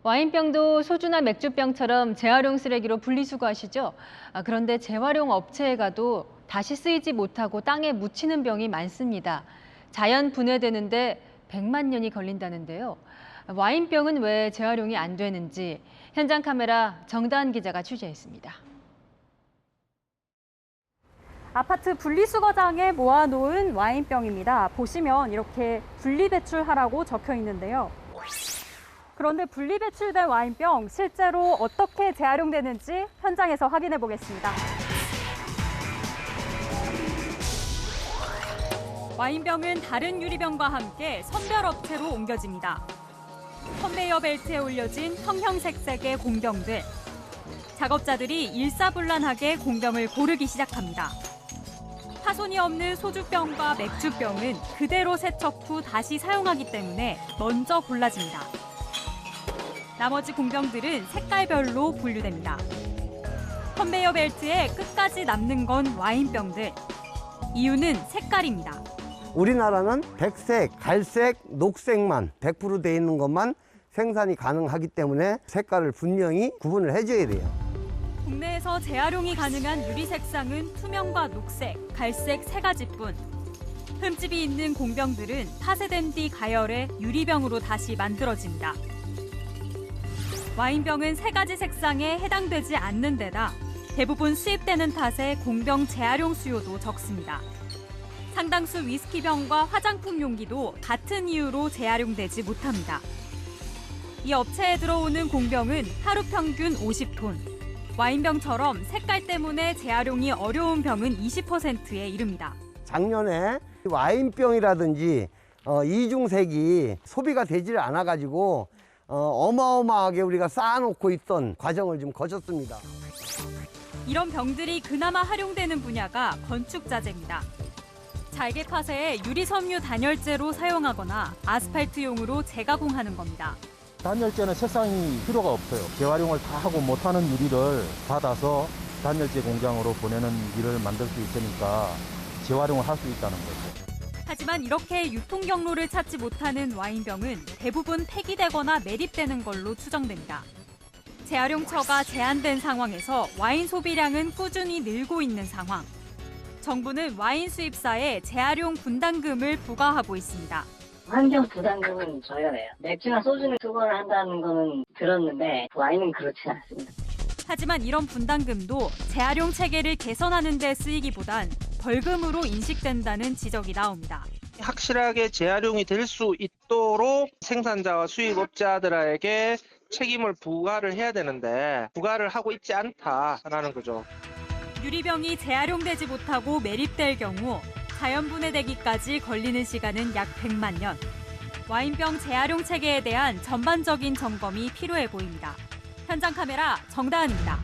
와인병도 소주나 맥주병처럼 재활용 쓰레기로 분리수거하시죠? 그런데 재활용 업체에 가도 다시 쓰이지 못하고 땅에 묻히는 병이 많습니다. 자연 분해되는데 100만 년이 걸린다는데요. 와인병은 왜 재활용이 안 되는지 현장 카메라 정다은 기자가 취재했습니다. 아파트 분리수거장에 모아놓은 와인병입니다. 보시면 이렇게 분리배출하라고 적혀 있는데요. 그런데 분리배출된 와인병 실제로 어떻게 재활용되는지 현장에서 확인해 보겠습니다. 와인병은 다른 유리병과 함께 선별업체로 옮겨집니다. 컨베이어 벨트에 올려진 형형색색의 공병들. 작업자들이 일사불란하게 공병을 고르기 시작합니다. 파손이 없는 소주병과 맥주병은 그대로 세척 후 다시 사용하기 때문에 먼저 골라집니다. 나머지 공병들은 색깔별로 분류됩니다. 컨베이어 벨트에 끝까지 남는 건 와인병들. 이유는 색깔입니다. 우리나라는 백색, 갈색, 녹색만 100% 돼 있는 것만 생산이 가능하기 때문에 색깔을 분명히 구분을 해줘야 돼요. 국내에서 재활용이 가능한 유리 색상은 투명과 녹색, 갈색 세 가지뿐. 흠집이 있는 공병들은 폐쇄된 뒤 가열해 유리병으로 다시 만들어집니다. 와인병은 세 가지 색상에 해당되지 않는 데다 대부분 수입되는 탓에 공병 재활용 수요도 적습니다. 상당수 위스키병과 화장품 용기도 같은 이유로 재활용되지 못합니다. 이 업체에 들어오는 공병은 하루 평균 50톤. 와인병처럼 색깔 때문에 재활용이 어려운 병은 20%에 이릅니다. 작년에 와인병이라든지 이중색이 소비가 되질 않아가지고 어마어마하게 우리가 쌓아놓고 있던 과정을 좀 거쳤습니다. 이런 병들이 그나마 활용되는 분야가 건축자재입니다. 잘게 파쇄해 유리섬유 단열재로 사용하거나 아스팔트용으로 재가공하는 겁니다. 단열재는 색상이 필요가 없어요. 재활용을 다 하고 못하는 유리를 받아서 단열재 공장으로 보내는 일을 만들 수 있으니까 재활용을 할 수 있다는 거죠. 하지만 이렇게 유통 경로를 찾지 못하는 와인병은 대부분 폐기되거나 매립되는 걸로 추정됩니다. 재활용처가 제한된 상황에서 와인 소비량은 꾸준히 늘고 있는 상황. 정부는 와인 수입사에 재활용 분담금을 부과하고 있습니다. 환경 부담금은 저렴해요. 맥주나 소주는 수거를 한다는 거는 들었는데 와인은 그렇지 않습니다. 하지만 이런 분담금도 재활용 체계를 개선하는 데 쓰이기보단 벌금으로 인식된다는 지적이 나옵니다. 확실하게 재활용이 될 수 있도록 생산자와 수입업자들에게 책임을 부과를 해야 되는데 부과를 하고 있지 않다라는 거죠. 유리병이 재활용되지 못하고 매립될 경우 자연 분해되기까지 걸리는 시간은 약 100만 년. 와인병 재활용 체계에 대한 전반적인 점검이 필요해 보입니다. 현장 카메라 정다은입니다.